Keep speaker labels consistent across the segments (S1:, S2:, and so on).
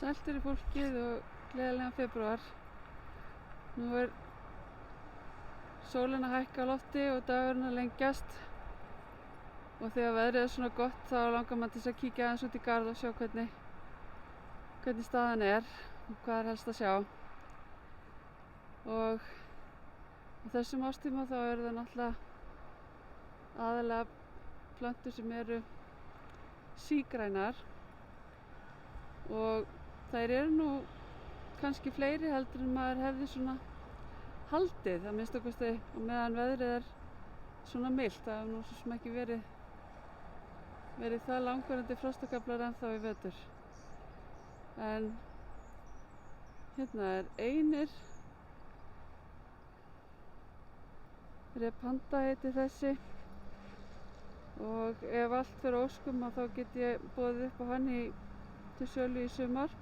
S1: Sælt fyrir fólkið og gleðilegan febrúar. Nú er sólin að hækka á lofti og dagurinn að lengjast. Og þegar veðrið er svona gott þá langar mann til þess að kíkja aðeins út í garð og sjá hvernig staðan er og hvað er helst að sjá. Og á þessum árstíma þá eru það náttúrulega aðalega plöntur sem eru sígrænar og þær eru nú kannski fleiri heldur en maður hefði svona haldið, að minnsta kosti og meðan veðrið er svona milt. Það hefur nú svo sem ekki verið það langvarandi frostakaflar ennþá í vetur. En hérna er einir, Repanda heitir þessi, og ef allt fyrir óskum þá get ég boðið upp á hann til sölu í sumar.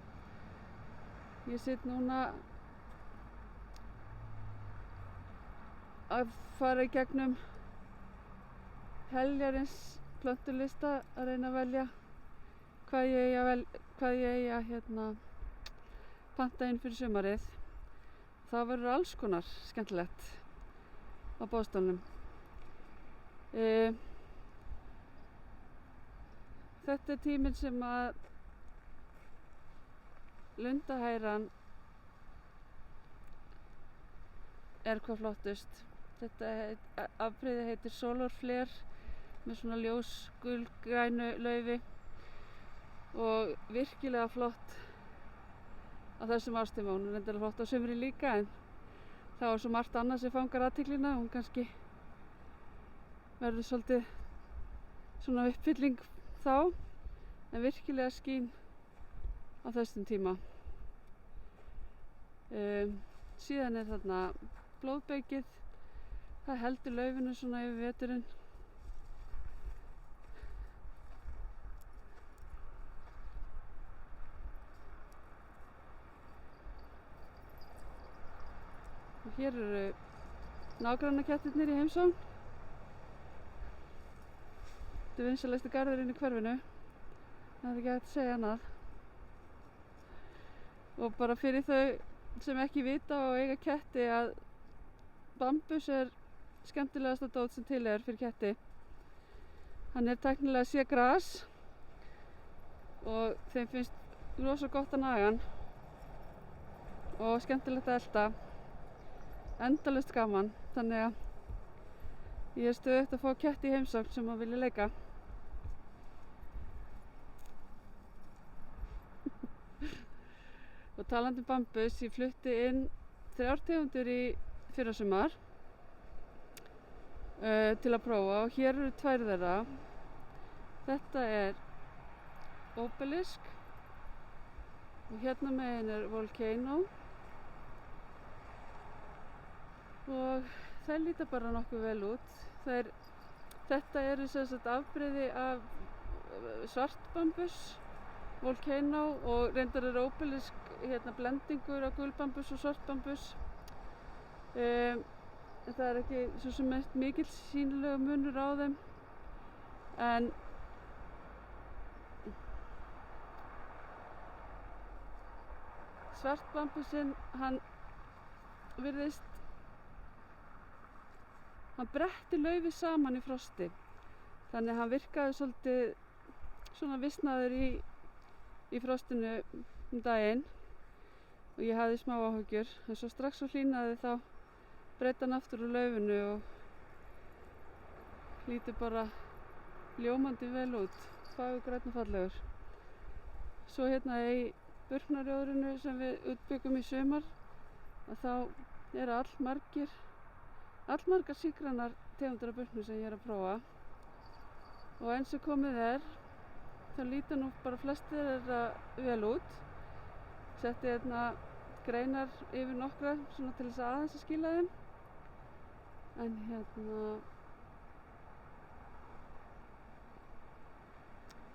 S1: Ég sit núna að fara í gegnum heljarins plöntulista að reyna að velja hvað ég eigi að panta inn fyrir sumarið. Það verður alls konar skemmtilegt á boðstólnum. Þetta er tíminn sem að lundahæran er hvað flottust. Þetta afbrigði heitir Solar Flare með svona ljós gulgrænu laufi og virkilega flott á þessum árstíma. Hún er endilega flott á sumri líka, en það var svo margt annað sem fangar athyglinna. Hún kannski verður svolítið svona uppfylling þá, en virkilega skín á þessum tíma. Síðan er þarna blóðbeikið. Það heldur laufinu svona yfir veturinn. Og hér eru nágrannakettirnir í heimsókn. Þetta er vinsalegasti garðurinn í hverfinu. Það er ekki hægt að segja annað. Og bara fyrir þau sem ekki vita og eiga ketti, að bambus er skemmtilegasta dót sem til er fyrir ketti. Hann er tæknilega sé-gras og þeim finnst rosa gott að naga hann og skemmtilegt að elta. Endalaust gaman, þannig að ég er stöðugt að fá ketti í heimsókn sem að vilja leika. Og talandi um bambus, ég flutti inn 3 tegundir í fyrrasumar til að prófa, og hér eru 2 þeirra. Þetta er Obelisk og hérna megin er Volcano, og þær líta bara nokkuð vel út. Þetta eru sem sagt afbrigði af svartbambus, Volcano, og reyndar er Obelisk blendingur af gulbambus og svartbambus. Það er ekki svo sem mikill sýnilegur munur á þeim, en svartbambusinn, hann bretti laufi saman í frosti, þannig að hann virkaði svolítið svona visnaður í frostinu daginn, og ég hafði smá áhyggjur. En svo strax svo hlýnaði þá breiddi hann aftur úr laufinu og lítur bara ljómandi vel út, fagurgrænn og fallegur. Svo hérna í burknarjóðrinu sem við útbyggum í sumar, að þá eru allmargar sígrænar tegundir af burknu sem ég er að prófa, og eins og komið er þá líta nú bara flestir þeirra vel út. Setti hérna greinar yfir nokkra svona til þess að aðeins að skýla þeim, en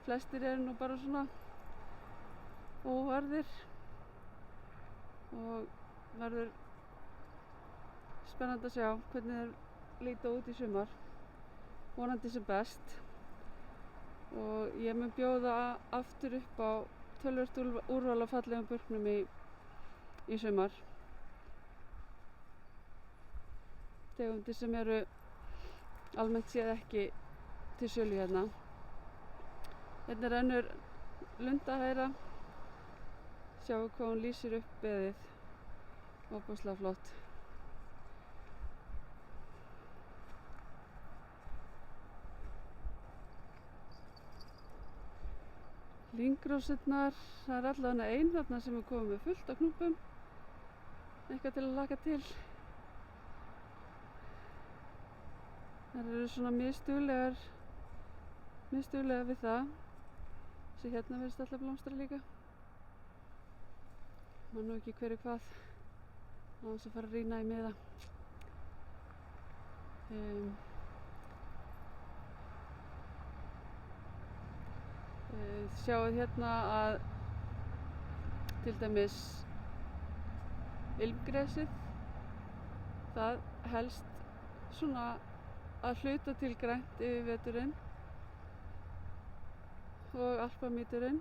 S1: flestir eru nú bara svona óvarðir, og verður spennandi að sjá hvernig þeir líta út í sumar. Vonandi sem best. Og ég mun bjóða aftur upp á töluvert úrval af fallegum burknum í sumar. Tegundir sem eru almennt séð ekki til sölu hérna. Hérna er önnur lundahæra. Sjáum hvað hún lýsir upp beðið. Ofboðslega flott. Lyngrósurnar, það er allavega ein þarna sem er komið með fullt af knúpum. Eitthvað til að hlakka til. Þær eru svona misduglegar við það. Þessi hérna verðist alltaf blómstra líka. Man nú ekki hverju hvað. Á þess að fara að rýna í miða. Sjáið hérna að til dæmis ilmgresið, það helst svona að hluta til grænt yfir veturinn og alpamíturinn.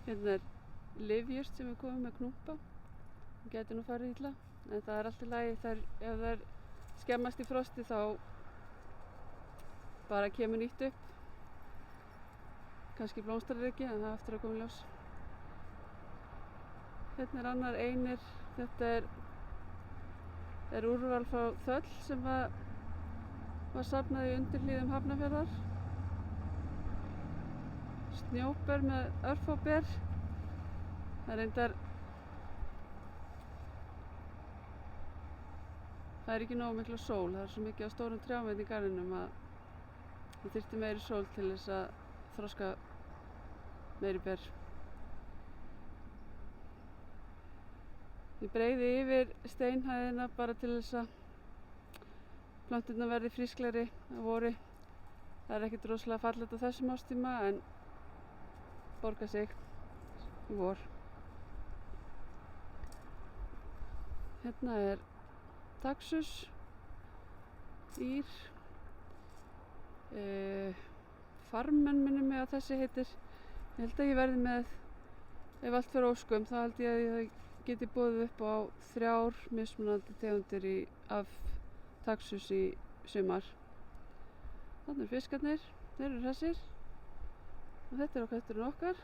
S1: Hérna er lifjurt sem er komið með knúpa. Það gæti nú farið illa, en það er allt í lagi. Ef þær skemmast í frosti þá bara kemur nýtt upp. Kannski blómstrar ekki, en það er aftur að koma í ljós. Hérna er annar einir. Þetta er úrval frá þöll sem var safnað í undirhlíðum Hafnarfjarðar. Snjóber með örfáber. Það er ekki nógu mikla sól. Það er svo mikið af stórum trjám hérna í garðinum að það þyrfti meiri sól til þess að þroska meiri ber. Ég breiði yfir steinhæðina bara til þess að plönturnar verði frísklegri að vori. Það er ekkert rosalega fallegt á þessum árstíma en borgar sig í vor. Hérna er taxus, ír, farmenn minnir mig að þessi heitir. Ég held að ég verði með, ef allt fyrir óskum, þá held ég að ég geti boðið upp á 3 mismunandi tegundir af taxus í sumar. Þannig eru fiskarnir, þeir eru hressir og þetta er kötturinn okkar.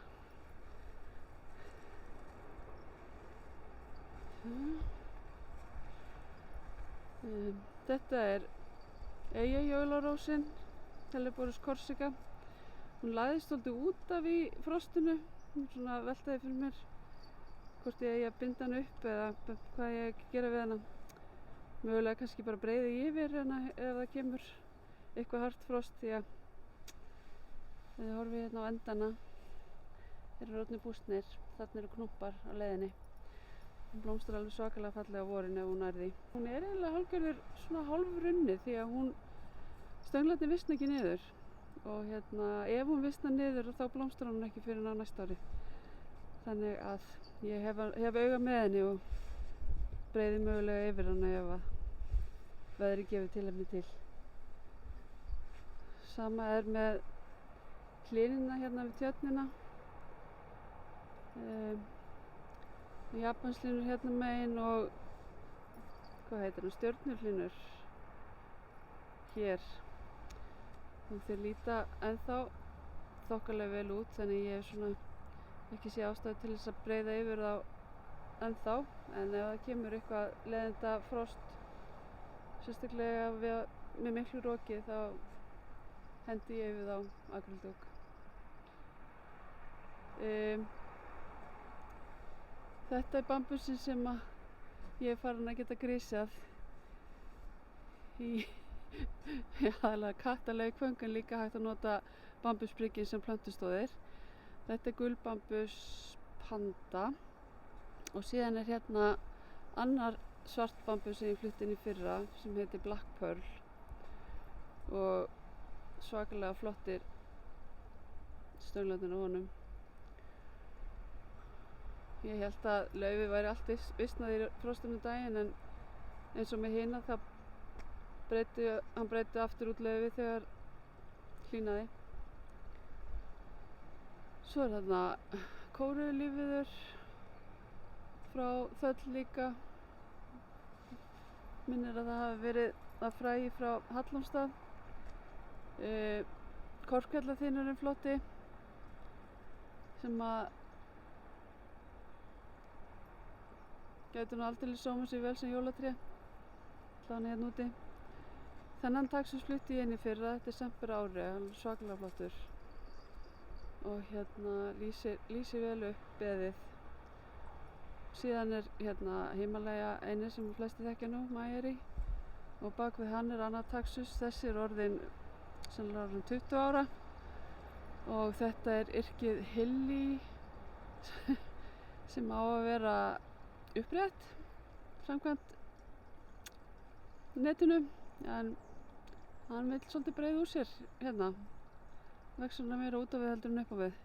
S1: Þetta er eyjajólarósin, Helleborus corsica. Hún lagðist svolítið út af í frostinu. Hún svona veltaði fyrir mér hvort ég eigi að binda hann upp eða hvað ég eigi að gera við hana. Mögulega kannski bara breiði yfir hana ef það kemur eitthvað hart frost, því að ef þið horfið hérna á endana eru orðnir bústnir. Þarna eru knúpar á leiðinni. Hún blómstrar alveg svakalega fallega á vorin ef hún nærði. Hún er eiginlega hálfgerður svona hálfrunnið því að stönglarnir visna ekki niður. Og ef hún visnar niður þá blómstrar hún ekki fyrir á næsta ári. Þannig að ég hef auga með henni og breiði mögulega yfir hana ef að veðri gefur tilefni til. Sama er með hlynina hérna við tjörnina. Japanslínur hérna megin og hvað heitir hann, stjörnuhlynur hér. Þeir líta ennþá þokkalega vel út, þannig ég hef svona ekki sé ástæðu til þess að breiða yfir þá ennþá, en ef það kemur eitthvað leiðinda frost, sérstaklega með miklu roki, þá hendi ég yfir þá akryldúk. Þetta er bambusinn sem ég er farin að geta grisjað í aðalega kattalaukföng, en líka hægt að nota bambusbrygginn sem plöntustóðir. Þetta er gulbambus panda og síðan er hérna annar svart bambus sem ég flutti inn í fyrra sem heitir Black Pearl og svakalega flottir stönglarnir á honum. Ég held að laufið væri allt visnað í frostum daginn, en eins og með hina hann breiddi aftur út laufið þegar hlýnaði. Svo er þarna kórullífiður frá Þöll líka. Minnir að það hafi verið að frægi frá Hallormsstað. Korkfjallaþýnurinn flotti sem að gæti nú aldeilis sóma sig vel sem jólatré. Þannig hérna úti. Þennan taxus flutti ég inn í fyrra, þetta er sempur ári, hann er svakalega flottur. Og hérna lýsir vel upp beðið. Síðan er hérna Himalaya eini sem flesti þekkja nú, Mæjari. Og bak við hann er annar taxus, þessi er orðin sennilega orðin 20 ára. Og þetta er yrkið Hilli sem á að vera upprétt samkvæmt netinu, en hann vill svolítið breiða úr sér hérna. Vex svona meira út á við heldur en upp á við.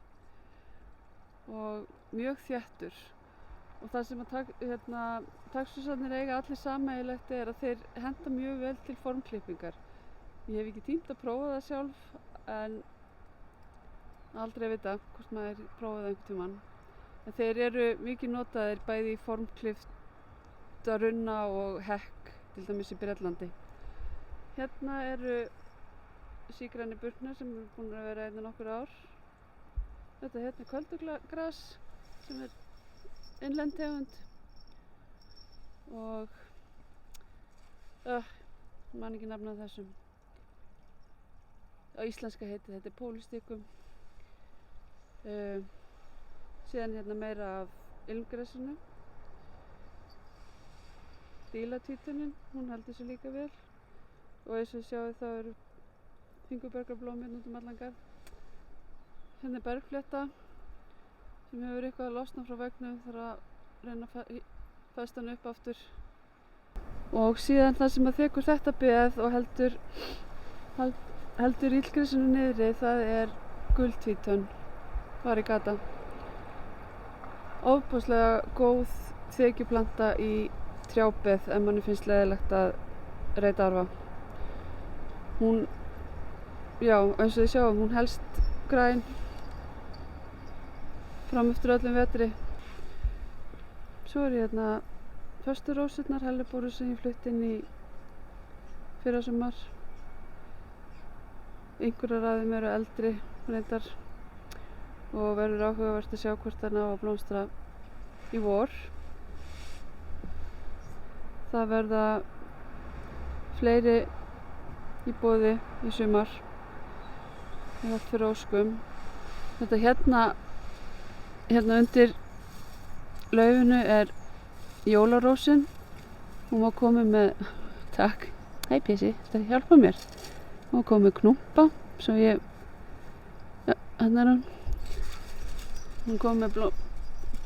S1: Og mjög þéttur. Og það sem að taxusarnir eiga allir sameiginlegt er að þeir henta mjög vel til formklippingar. Ég hef ekki tímt að prófa það sjálf, en aldrei að vita hvort maður prófaði það einhvern tímann. En þeir eru mikið notaðir bæði í formklippta runna og hekk, til dæmis í Bretlandi. Hérna eru sígræni burknar sem eru búin að vera hérna nokkur ár. Þetta hérna er köldugras sem er innlend tegund og man ekki nafnið þessum. Á íslenska heiti þetta pólistikum. Síðan hérna meira af ilmgrasinu. Dílatvítunin, hún heldur sér líka vel. Og eins og sjáu þá eru fingurbergarblóm hérna út allan garð. Hérna er bergflétta sem hefur eitthvað að losna frá veggnum, þarf að reyna að festa hann upp aftur. Og síðan það sem að þekur þetta beð og heldur illgresinu niðri, það er gultvíton, varigata. Ofboðslega góð þekjuplanta í trjábeð ef manni finnst leiðilegt að reyta arfa. Hún, já, eins og þið sjáum, hún helst græn fram eftir öllum vetri. Svo er hérna fösturósurnar, hellebóru sem ég flutti inn í fyrrasumar. Einhverjar af þeim eru eldri reyndar og verður áhugavert að sjá hvort það ná að blómstra í vor. Það verða fleiri í boði í sumar. Það er allt fyrir óskum. Þetta hérna undir laufinu er jólarósin. Hún var komin með, takk, hei Pési, þetta hjálpa mér. Hún var komin með knúpa, svo ég, já, hérna er hún. Hún kom með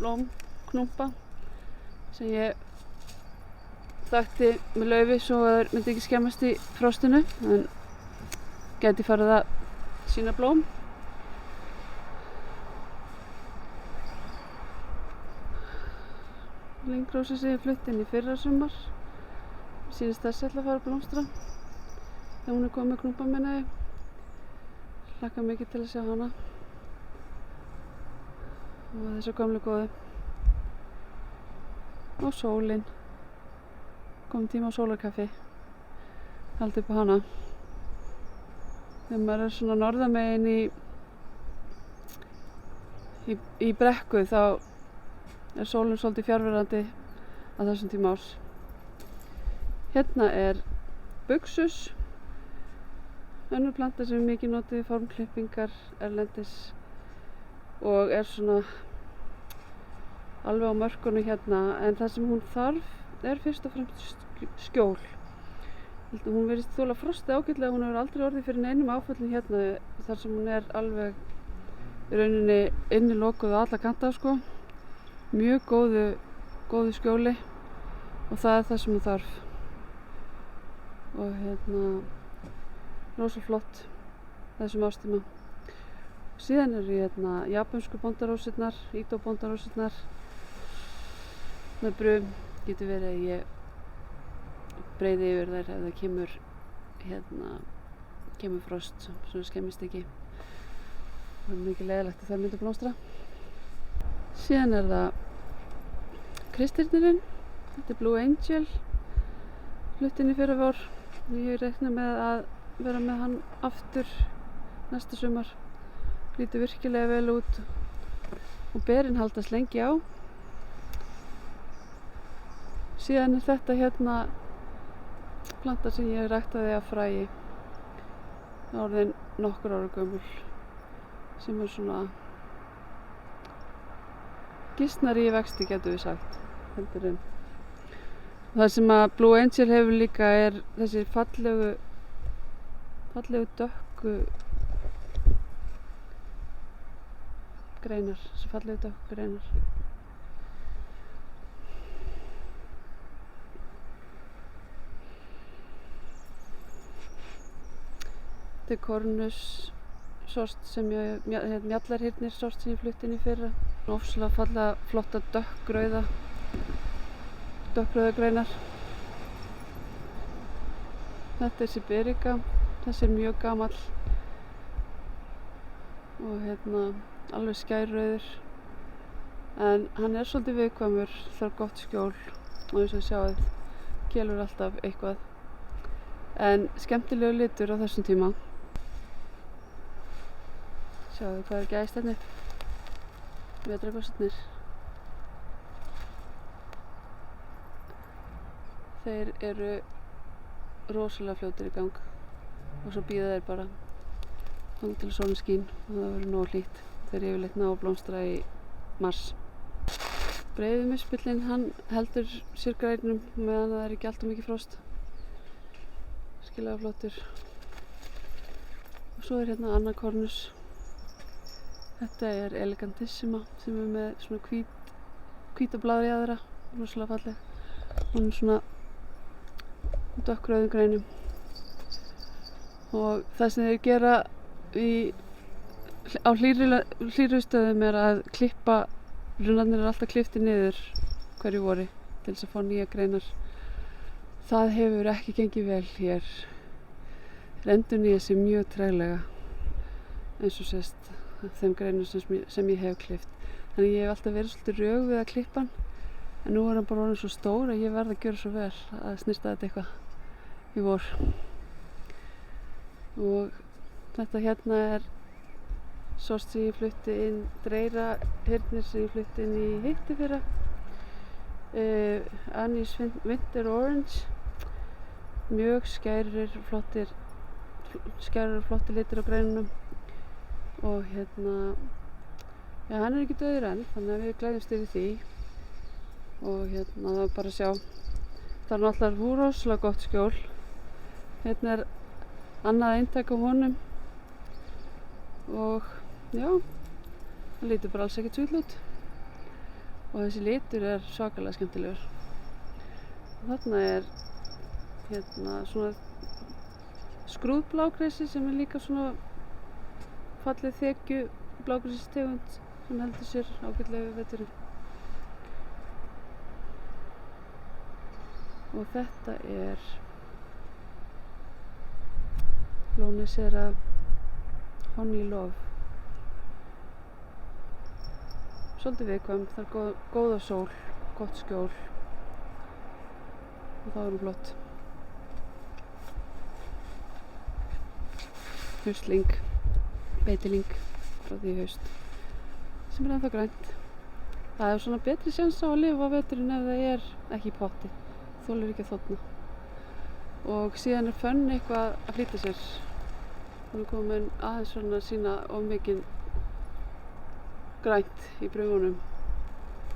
S1: blómknúpa sem ég þakti með laufi svo að það myndi ekki skemmast í frostinu, en gæti farið að sína blóm. Lyngrósi sem ég flutti inn í fyrrasumar. Sýnist þessi ætla að fara að blómstra þegar hún er komið með knúpa minni. Hlakka mikið til að sjá hana. Og þessu gamlu góðu. Og sólin. Komum tíma á sólarkaffi. Haldi upp á hana. Þegar maður er svona norðamegin í brekku þá er sólin svolítið fjarverandi á þessum tíma árs. Hérna er buxus. Önnur planta sem er mikið notið í formklippingar erlendis og er svona alveg á mörkunum hérna, en það sem hún þarf er fyrst og fremst skjól. Hún virðist þola frostið ágætlega, hún hefur aldrei orðið fyrir neinum áföllum hérna þar sem hún er alveg í rauninni innilokuð á alla kanta sko. Mjög góðu skjóli og það er það sem hún þarf. Og hérna rosa flott þessum ástíma. Síðan eru hérna japönsku bóndarósirnar, ító-bóndarósirnar með brum. Getur verið að ég breiði yfir þær ef það kemur frost, svona skemmist ekki. Það er mikið leiðilegt að þær myndu blómstra. Síðan er það Kristirnirinn. Þetta er Blue Angel. Flutti inn í fyrravor. Ég reikna með að vera með hann aftur næsta sumar. Lítur virkilega vel út og berin haldast lengi á. Síðan er þetta hérna planta sem ég ræktaði af fræi. Orðin nokkur ára gömul, sem er svona gisnari í vexti, getum við sagt, heldurinn. Það sem að Blue Angel hefur líka er þessi fallegu dökku greinar, þessi fallegu dökku greinar. Þetta er Cornus sort sem mjallarhyrnir sort sem ég flutti inn í fyrra. Ofsalega fallega flotta dökkrauða greinar. Þetta er Siberica, þessi er mjög gamall og alveg skærrauður. En hann er svolítið viðkvæmur, þarf gott skjól og eins og sjáið, kelur alltaf eitthvað. En skemmtilegu litur á þessum tíma. Sjáðu hvað er gæst hérna upp. Vetrargossarnir. Þeir eru rosalega fljótir í gang og svo bíða þeir bara þangað til sólin skín og það verður nóg hlýtt. Þeir yfirleitt ná að blómstra í mars. Breiði mispillinn, hann heldur sér grænum meðan það er ekki alltaf mikið frost. Skilaga flottur. Og svo er hérna annar Cornus. Þetta er Elegantissima sem er með svona hvíta blaðri aðra, rosalega falleg. Hún er svona dökkrauðum greinum. Og það sem þeir gera á hlýrri stöðum er að klippa, runarnir er alltaf klipptir niður hverju vori til þess að fá nýja greinar. Það hefur ekki gengið vel hér. Þeir endurnýja sig mjög treglega eins og sést þeim greinum sem ég hef klippt. Þannig ég hef alltaf verið svolítið rög við að klippa hann, en nú er hann bara orðinn svo stór að ég verð að gjöra svo vel að snyrta þetta eitthvað í vor. Og þetta hérna er sort sem ég flutti inn, dreyrahyrnir sem ég flutti inn í hitti fyrra. Anis Winter Orange. Mjög skærir flottir litir á greinunum. Og já, hann er ekki dauður enn, þannig að við gleðjumst yfir því. Og það er bara að sjá. Það er náttúrulega rosalega gott skjól. Hérna er annað eintak á honum. Og já, það lítur bara alls ekkert svill út. Og þessi litur er svakalega skemmtilegur. Og þarna er svona skrúðblágresi sem er líka svona fallið þekju blágræsistegund sem heldur sér ágætlega við veturinn. Og þetta er Lonicera Honey Love. Svolítið viðkvæm, það er góða sól, gott skjól og þá er hún flott. Haustling. Beitiling frá því haust sem er ennþá grænt. Það er svona betri sjans á að lifa á veturinn ef það er ekki í potti, þolir ekki að þorna. Og síðan er Fönn eitthvað að flýta sér. Hún er komin aðeins svona að sýna of mikið grænt í brumunum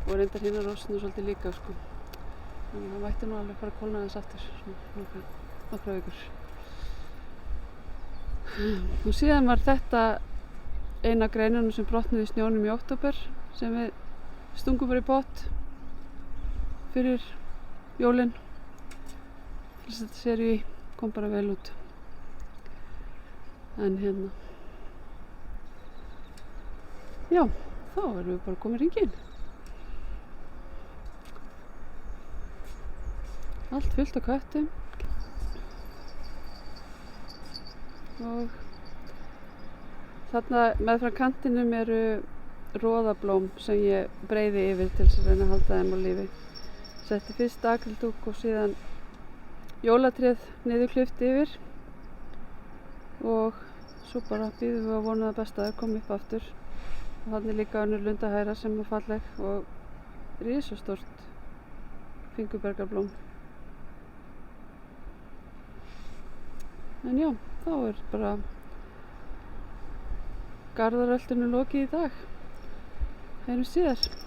S1: og reyndar hinar rósinu svolítið líka sko. Þannig að það mætti nú alveg fara að kólna þess aftur svona nokkra vikur. Og síðan var þetta eina greinunum sem brotnuði í snjónum í október sem við stungum bara í pott fyrir jólin. Þetta seríu kom bara vel út. En já, þá erum við bara komin hringinn. Allt fullt af köttum. Og þarna meðfram kantinum eru roðablóm sem ég breiði yfir til þess að reyna að halda þeim á lífi. Setti fyrst akrildúk og síðan jólatréð niðurklippt yfir og svo bara bíðum við að vona það besta að það komi upp aftur. Og þarna er líka önnur lundahæra sem er falleg og risastórt fingurbergarblóm. En já, þá er bara garðaröltinu lokið í dag. Heyrjumst síðar.